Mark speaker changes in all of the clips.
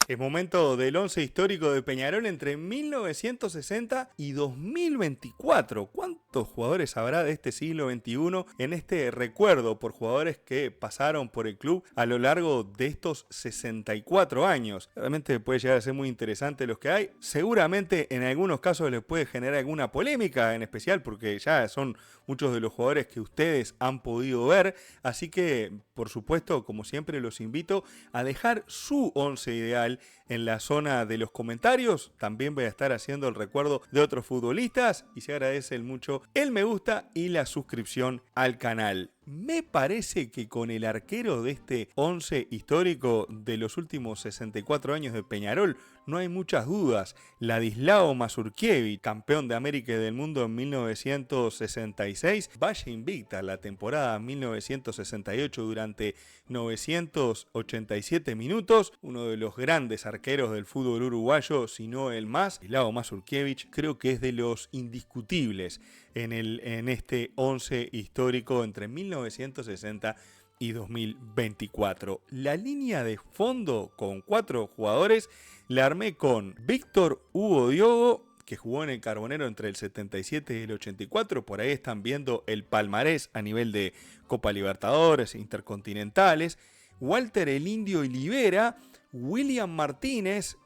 Speaker 1: Es momento del once histórico de Peñarol entre 1960 y 2024. ¿Cuántos jugadores habrá de este siglo XXI en este recuerdo por jugadores que pasaron por el club a lo largo de estos 64 años? Realmente puede llegar a ser muy interesante los que hay. Seguramente en algunos casos les puede generar alguna polémica, en especial porque ya son muchos de los jugadores que ustedes han podido ver. Así que, por supuesto, como siempre, los invito a dejar su once ideal en la zona de los comentarios. También voy a estar haciendo el recuerdo de otros futbolistas y se agradecen mucho el me gusta y la suscripción al canal. Me parece que con el arquero de este 11 histórico de los últimos 64 años de Peñarol no hay muchas dudas. Ladislao Mazurkiewicz, campeón de América y del mundo en 1966, vaya invicta la temporada 1968 durante 987 minutos, uno de los grandes arqueros del fútbol uruguayo, si no el más. Ladislao Mazurkiewicz creo que es de los indiscutibles en este 11 histórico entre 1960 y 2024. La línea de fondo con 4 jugadores la armé con Víctor Hugo Diogo, que jugó en el Carbonero entre el 77 y el 84. Por ahí están viendo el palmarés a nivel de Copa Libertadores, Intercontinentales. Walter el Indio Olivera, William Martínez,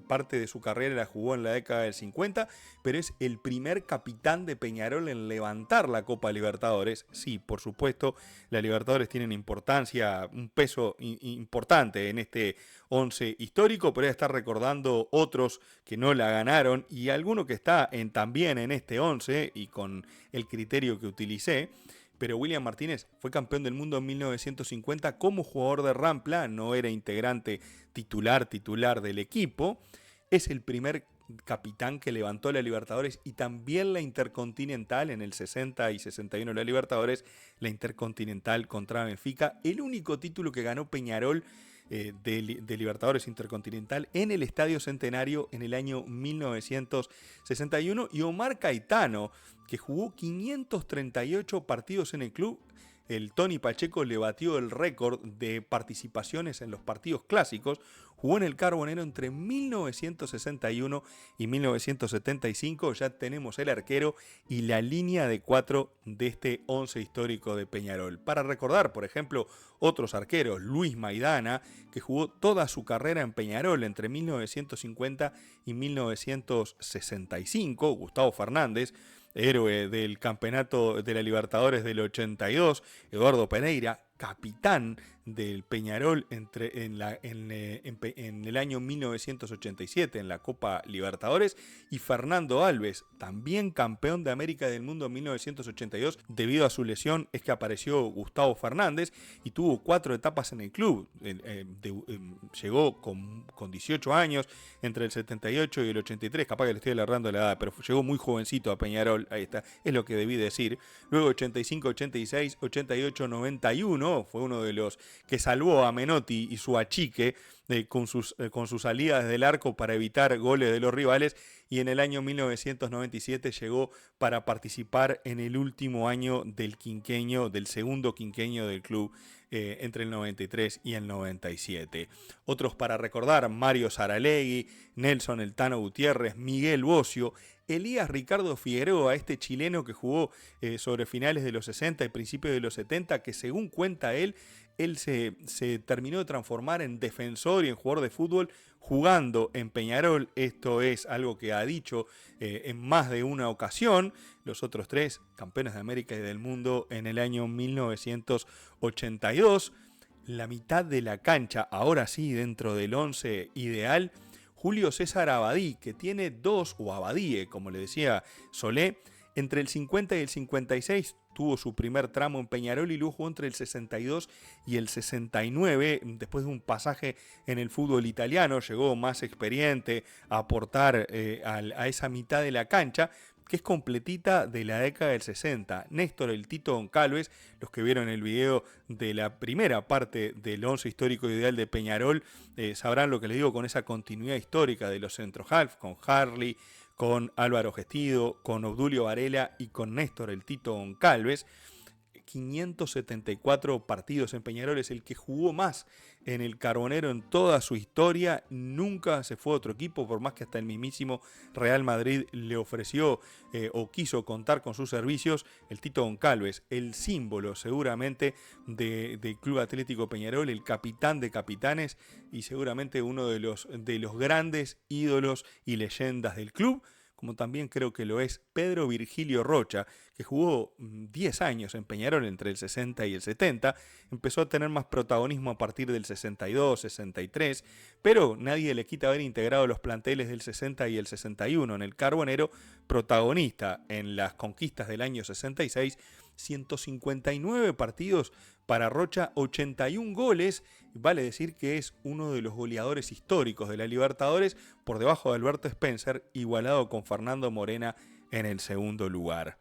Speaker 1: parte de su carrera la jugó en la década del 50, pero es el primer capitán de Peñarol en levantar la Copa Libertadores. Sí, por supuesto, la Libertadores tienen importancia, un peso importante en este 11 histórico, pero voy a estar recordando otros que no la ganaron y alguno que está también en este 11 y con el criterio que utilicé. Pero William Martínez fue campeón del mundo en 1950 como jugador de Rampla, no era integrante titular del equipo. Es el primer capitán que levantó la Libertadores y también la Intercontinental en el 60 y 61 la Libertadores, la Intercontinental contra Benfica, el único título que ganó Peñarol de Libertadores Intercontinental en el Estadio Centenario en el año 1961, y Omar Caetano, que jugó 538 partidos en el club. El Tony Pacheco le batió el récord de participaciones en los partidos clásicos. Jugó en el Carbonero entre 1961 y 1975. Ya tenemos el arquero y la línea de 4 de este 11 histórico de Peñarol. Para recordar, por ejemplo, otros arqueros, Luis Maidana, que jugó toda su carrera en Peñarol entre 1950 y 1965. Gustavo Fernández, héroe del campeonato de la Libertadores del 82, Eduardo Pereira, capitán del Peñarol en el año 1987 en la Copa Libertadores, y Fernando Alves, también campeón de América y del mundo en 1982. Debido a su lesión es que apareció Gustavo Fernández y tuvo 4 etapas en el club. Llegó con 18 años entre el 78 y el 83, capaz que le estoy alargando la edad, pero llegó muy jovencito a Peñarol, ahí está, es lo que debí decir. Luego 85, 86, 88, 91, fue uno de los que salvó a Menotti y su achique con sus salidas del arco para evitar goles de los rivales, y en el año 1997 llegó para participar en el último año del segundo quinquenio del club, entre el 93 y el 97. Otros para recordar: Mario Saralegui, Nelson El Tano Gutiérrez, Miguel Bocio, Elías Ricardo Figueroa, este chileno que jugó sobre finales de los 60 y principios de los 70, que según cuenta él se terminó de transformar en defensor y en jugador de fútbol jugando en Peñarol. Esto es algo que ha dicho en más de una ocasión. Los otros 3, campeones de América y del mundo en el año 1982. La mitad de la cancha, ahora sí, dentro del 11 ideal, Julio César Abadí, que tiene 2, o Abadie, como le decía Solé, entre el 50 y el 56 tuvo su primer tramo en Peñarol y luego jugó entre el 62 y el 69. Después de un pasaje en el fútbol italiano, llegó más experiente a aportar a esa mitad de la cancha, que es completita de la década del 60. Néstor el Tito Goncalves, los que vieron el video de la primera parte del 11 histórico ideal de Peñarol, sabrán lo que les digo con esa continuidad histórica de los centro-half, con Harley, con Álvaro Gestido, con Obdulio Varela y con Néstor el Tito Goncalves, 574 partidos en Peñarol, es el que jugó más en el Carbonero en toda su historia. Nunca se fue a otro equipo, por más que hasta el mismísimo Real Madrid le ofreció o quiso contar con sus servicios. El Tito Goncalves, el símbolo seguramente del Club Atlético Peñarol, el capitán de capitanes y seguramente uno de los grandes ídolos y leyendas del club, como también creo que lo es Pedro Virgilio Rocha, que jugó 10 años en Peñarol entre el 60 y el 70, empezó a tener más protagonismo a partir del 62, 63, pero nadie le quita haber integrado los planteles del 60 y el 61 en el Carbonero, protagonista en las conquistas del año 66, 159 partidos para Rocha, 81 goles, vale decir que es uno de los goleadores históricos de la Libertadores, por debajo de Alberto Spencer, igualado con Fernando Morena en el segundo lugar.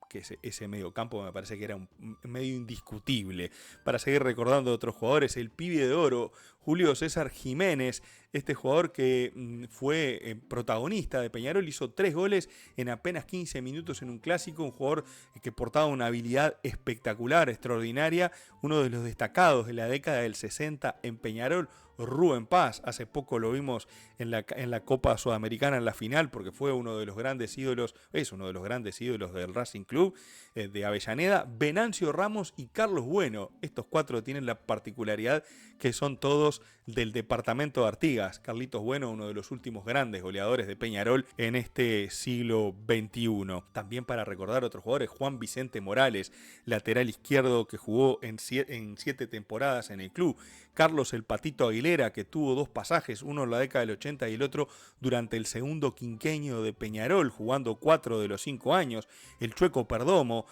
Speaker 1: Que ese medio campo me parece que era un medio indiscutible. Para seguir recordando a otros jugadores, el pibe de oro, Julio César Jiménez, este jugador que fue protagonista de Peñarol, hizo 3 goles en apenas 15 minutos en un clásico, un jugador que portaba una habilidad espectacular, extraordinaria, uno de los destacados de la década del 60 en Peñarol. Rubén Paz, hace poco lo vimos en la Copa Sudamericana en la final, porque fue uno de los grandes ídolos, es uno de los grandes ídolos del Racing Club de Avellaneda. Venancio Ramos y Carlos Bueno, estos 4 tienen la particularidad que son todos del departamento de Artigas. Carlitos Bueno, uno de los últimos grandes goleadores de Peñarol en este siglo XXI. También para recordar otros jugadores, Juan Vicente Morales, lateral izquierdo que jugó en 7 temporadas en el club. Carlos el Patito Aguilera, que tuvo 2 pasajes, uno en la década del 80 y el otro durante el segundo quinquenio de Peñarol, jugando 4 de los 5 años. El Chueco Perdomo,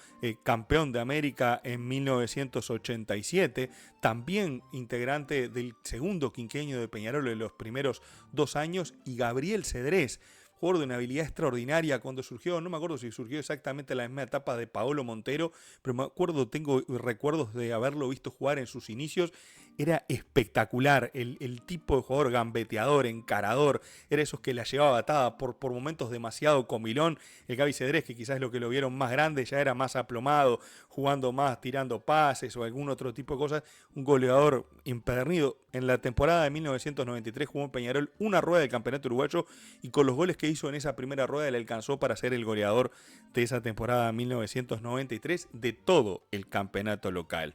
Speaker 1: campeón de América en 1987, también integrante del segundo quinquenio de Peñarol en los primeros 2 años. Y Gabriel Cedrés, jugador de una habilidad extraordinaria cuando surgió, no me acuerdo si surgió exactamente en la misma etapa de Paolo Montero, pero tengo recuerdos de haberlo visto jugar en sus inicios. Era espectacular, el tipo de jugador gambeteador, encarador, era esos que la llevaba atada por momentos demasiado comilón. El Gaby Cedrés, que quizás lo que lo vieron más grande, ya era más aplomado, jugando más, tirando pases o algún otro tipo de cosas, un goleador empedernido. En la temporada de 1993 jugó en Peñarol una rueda del campeonato uruguayo y con los goles que hizo en esa primera rueda le alcanzó para ser el goleador de esa temporada 1993 de todo el campeonato local.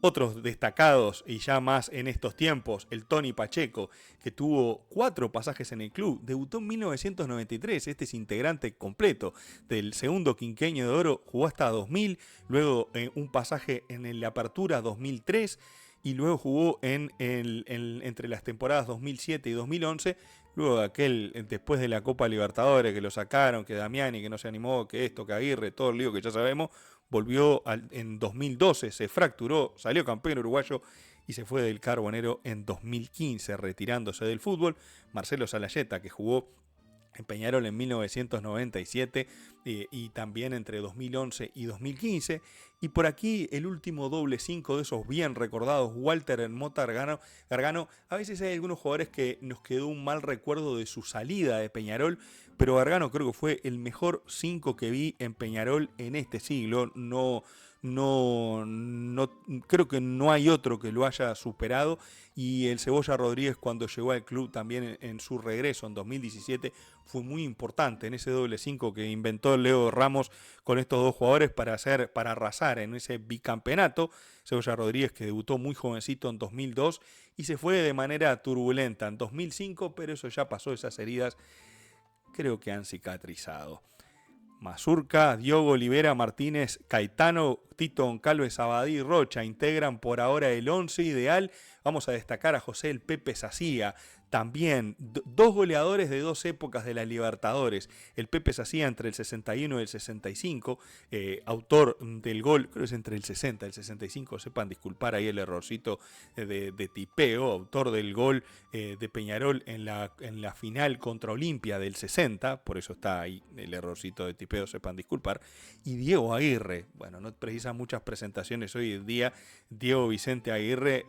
Speaker 1: Otros destacados, y ya más en estos tiempos, el Tony Pacheco, que tuvo 4 pasajes en el club, debutó en 1993, este es integrante completo del segundo quinquenio de oro, jugó hasta 2000, luego un pasaje en la Apertura 2003, y luego jugó entre las temporadas 2007 y 2011, luego de después de la Copa Libertadores, que lo sacaron, que Damiani, que no se animó, que esto, que Aguirre, todo el lío que ya sabemos. Volvió en 2012, se fracturó, salió campeón uruguayo y se fue del Carbonero en 2015, retirándose del fútbol. Marcelo Salayeta, que jugó en Peñarol en 1997 y también entre 2011 y 2015. Y por aquí el último doble 5 de esos bien recordados, Walter Mota Gargano. A veces hay algunos jugadores que nos quedó un mal recuerdo de su salida de Peñarol, pero Gargano creo que fue el mejor 5 que vi en Peñarol en este siglo. No creo que no hay otro que lo haya superado. Y el Cebolla Rodríguez, cuando llegó al club también en su regreso en 2017, fue muy importante en ese doble 5 que inventó Leo Ramos con estos 2 jugadores para arrasar en ese bicampeonato. Cebolla Rodríguez, que debutó muy jovencito en 2002 y se fue de manera turbulenta en 2005, pero eso ya pasó, esas heridas creo que han cicatrizado. Mazurca, Diogo Olivera, Martínez, Caetano, Tito Goncalves, Abadí y Rocha integran por ahora el 11 ideal. Vamos a destacar a José el Pepe Sacía, también 2 goleadores de 2 épocas de la Libertadores. El Pepe Sacía entre el 61 y el 65, autor del gol, creo que es entre el 60 y el 65, sepan disculpar ahí el errorcito de tipeo, autor del gol de Peñarol en la final contra Olimpia del 60, por eso está ahí el errorcito de tipeo, sepan disculpar. Y Diego Aguirre, bueno, no precisa muchas presentaciones hoy en día, Diego Vicente Aguirre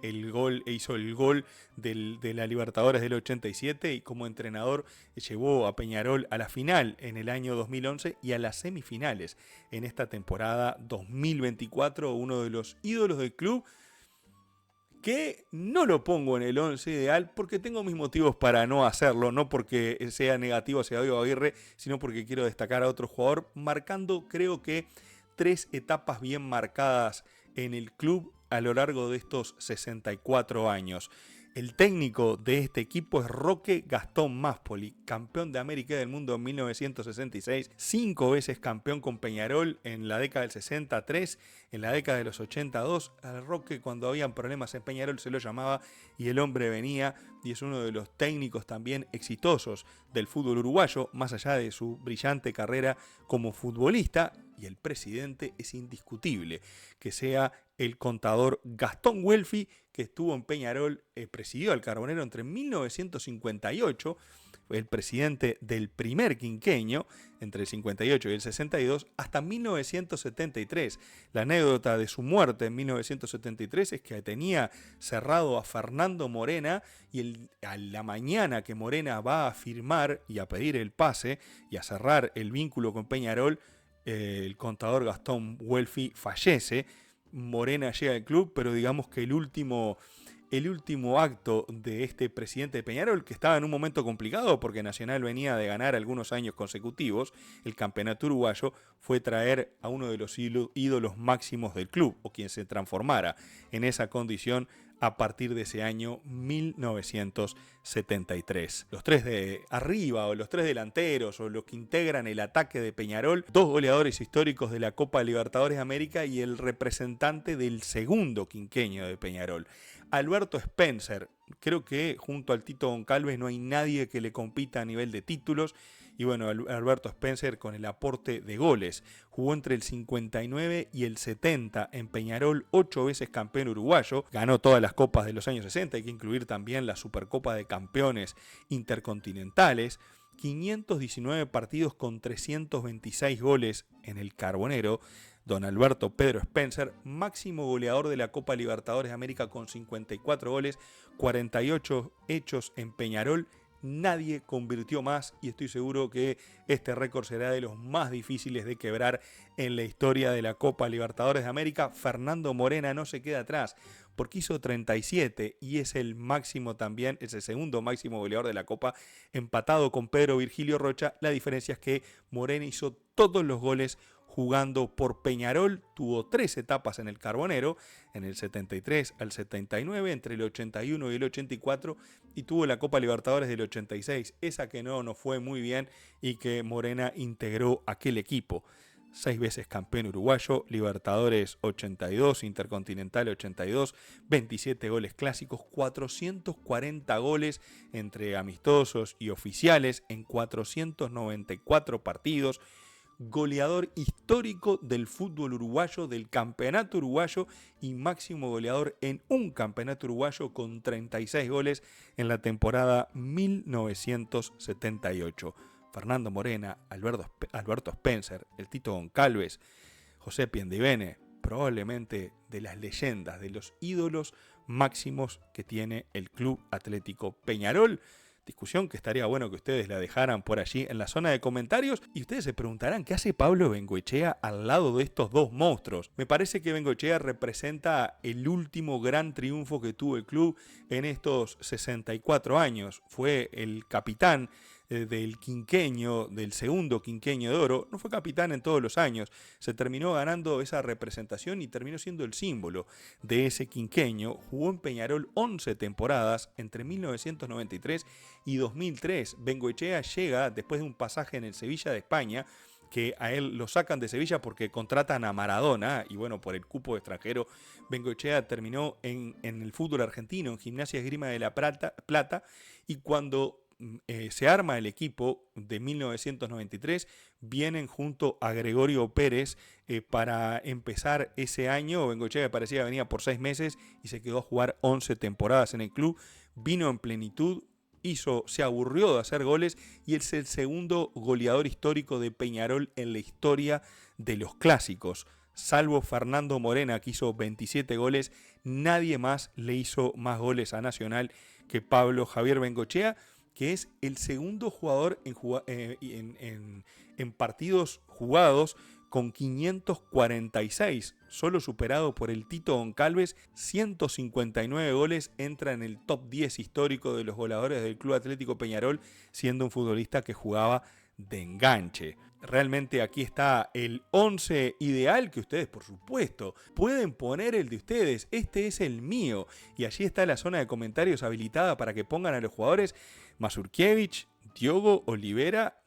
Speaker 1: hizo el gol de la Libertadores del del 87 y como entrenador llevó a Peñarol a la final en el año 2011 y a las semifinales en esta temporada 2024, uno de los ídolos del club, que no lo pongo en el 11 ideal porque tengo mis motivos para no hacerlo, no porque sea negativo hacia Diego Aguirre, sino porque quiero destacar a otro jugador, marcando creo que 3 etapas bien marcadas en el club a lo largo de estos 64 años. El técnico de este equipo es Roque Gastón Máspoli, campeón de América y del mundo en 1966, 5 veces campeón con Peñarol en la década del 63, en la década de los 82. Al Roque, cuando habían problemas en Peñarol, se lo llamaba y el hombre venía, y es uno de los técnicos también exitosos del fútbol uruguayo, más allá de su brillante carrera como futbolista. Y el presidente es indiscutible, que sea el contador Gastón Welfi, que estuvo en Peñarol, presidió al Carbonero entre 1958, fue el presidente del primer quinquenio, entre el 58 y el 62, hasta 1973. La anécdota de su muerte en 1973 es que tenía cerrado a Fernando Morena y a la mañana que Morena va a firmar y a pedir el pase y a cerrar el vínculo con Peñarol, el contador Gastón Welfi fallece. Morena llega al club, pero digamos que el último acto de este presidente de Peñarol, que estaba en un momento complicado porque Nacional venía de ganar algunos años consecutivos el campeonato uruguayo, fue traer a uno de los ídolos máximos del club, o quien se transformara en esa condición a partir de ese año 1973. Los 3 de arriba, o los 3 delanteros, o los que integran el ataque de Peñarol, 2 goleadores históricos de la Copa Libertadores de América y el representante del segundo quinquenio de Peñarol. Alberto Spencer, creo que junto al Tito Goncalves no hay nadie que le compita a nivel de títulos. Y bueno, Alberto Spencer con el aporte de goles. Jugó entre el 59 y el 70 en Peñarol, 8 veces campeón uruguayo. Ganó todas las copas de los años 60, hay que incluir también la Supercopa de Campeones Intercontinentales. 519 partidos con 326 goles en el Carbonero. Don Alberto Pedro Spencer, máximo goleador de la Copa Libertadores de América con 54 goles, 48 hechos en Peñarol. Nadie convirtió más y estoy seguro que este récord será de los más difíciles de quebrar en la historia de la Copa Libertadores de América. Fernando Morena no se queda atrás porque hizo 37 y es el máximo también, es el segundo máximo goleador de la Copa, empatado con Pedro Virgilio Rocha. La diferencia es que Morena hizo todos los goles jugando por Peñarol, tuvo 3 etapas en el Carbonero, en el 73 al 79, entre el 81 y el 84, y tuvo la Copa Libertadores del 86, esa que no fue muy bien y que Morena integró aquel equipo. 6 veces campeón uruguayo, Libertadores 82, Intercontinental 82, 27 goles clásicos, 440 goles entre amistosos y oficiales en 494 partidos, goleador histórico del fútbol uruguayo, del campeonato uruguayo y máximo goleador en un campeonato uruguayo con 36 goles en la temporada 1978. Fernando Morena, Alberto Spencer, el Tito Goncalves, José Piendivene, probablemente de las leyendas, de los ídolos máximos que tiene el Club Atlético Peñarol. Discusión que estaría bueno que ustedes la dejaran por allí en la zona de comentarios y ustedes se preguntarán ¿qué hace Pablo Bengoechea al lado de estos dos monstruos? Me parece que Bengoechea representa el último gran triunfo que tuvo el club en estos 64 años. Fue el capitán del quinquenio, del segundo quinquenio de oro. No fue capitán en todos los años, se terminó ganando esa representación y terminó siendo el símbolo de ese quinquenio. Jugó en Peñarol 11 temporadas entre 1993 y 2003. Bengoechea llega después de un pasaje en el Sevilla de España, que a él lo sacan de Sevilla porque contratan a Maradona y bueno, por el cupo extranjero, Bengoechea terminó en el fútbol argentino, en Gimnasia Esgrima de la Plata, y cuando se arma el equipo de 1993, vienen junto a Gregorio Pérez para empezar ese año. Bengoechea parecía que venía por 6 meses y se quedó a jugar 11 temporadas en el club, vino en plenitud, se aburrió de hacer goles y es el segundo goleador histórico de Peñarol en la historia de los clásicos. salvo Fernando Morena, que hizo 27 goles, nadie más le hizo más goles a Nacional que Pablo Javier Bengochea, que es el segundo jugador en partidos jugados con 546, solo superado por el Tito Goncalves. 159 goles, entra en el top 10 histórico de los goleadores del Club Atlético Peñarol, siendo un futbolista que jugaba de enganche. Realmente aquí está el 11 ideal que ustedes, por supuesto, pueden poner el de ustedes. Este es el mío. Y allí está la zona de comentarios habilitada para que pongan a los jugadores: Mazurkiewicz, Diogo Olivera,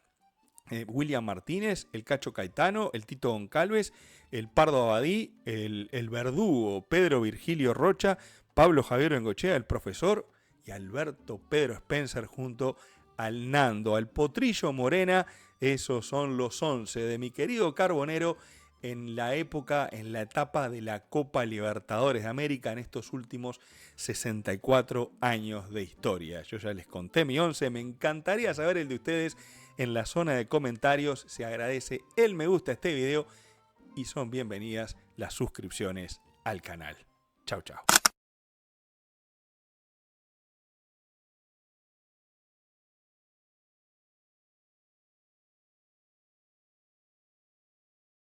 Speaker 1: William Martínez, el Cacho Caetano, el Tito Goncalves, el Pardo Abadí, el Verdugo Pedro Virgilio Rocha, Pablo Javier Bengochea, el Profesor, y Alberto Pedro Spencer junto al Nando, al Potrillo Morena. Esos son los 11 de mi querido Carbonero en la etapa de la Copa Libertadores de América en estos últimos 64 años de historia. Yo ya les conté mi 11, me encantaría saber el de ustedes en la zona de comentarios. Se agradece el me gusta a este video y son bienvenidas las suscripciones al canal. Chau, chau.